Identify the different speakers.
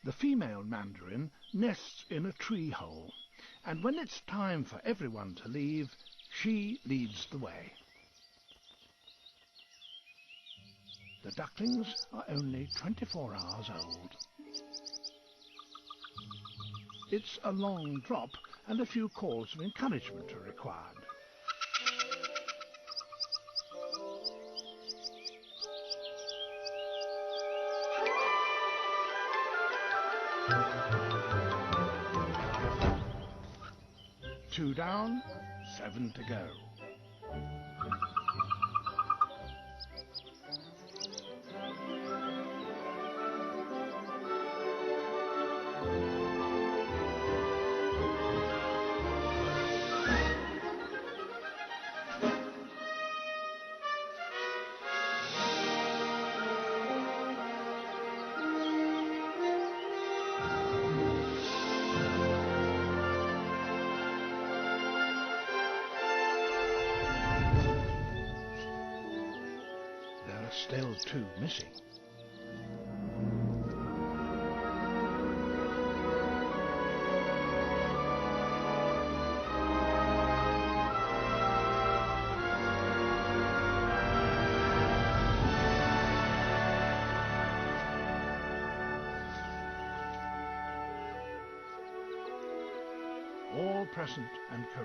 Speaker 1: The female mandarin nests in a tree hole, and when it's time for everyone to leave, she leads the way. The ducklings are only 24 hours old. It's a long drop, and a few calls of encouragement are required. Two down, 7 to go. Still 2 missing. All present and correct.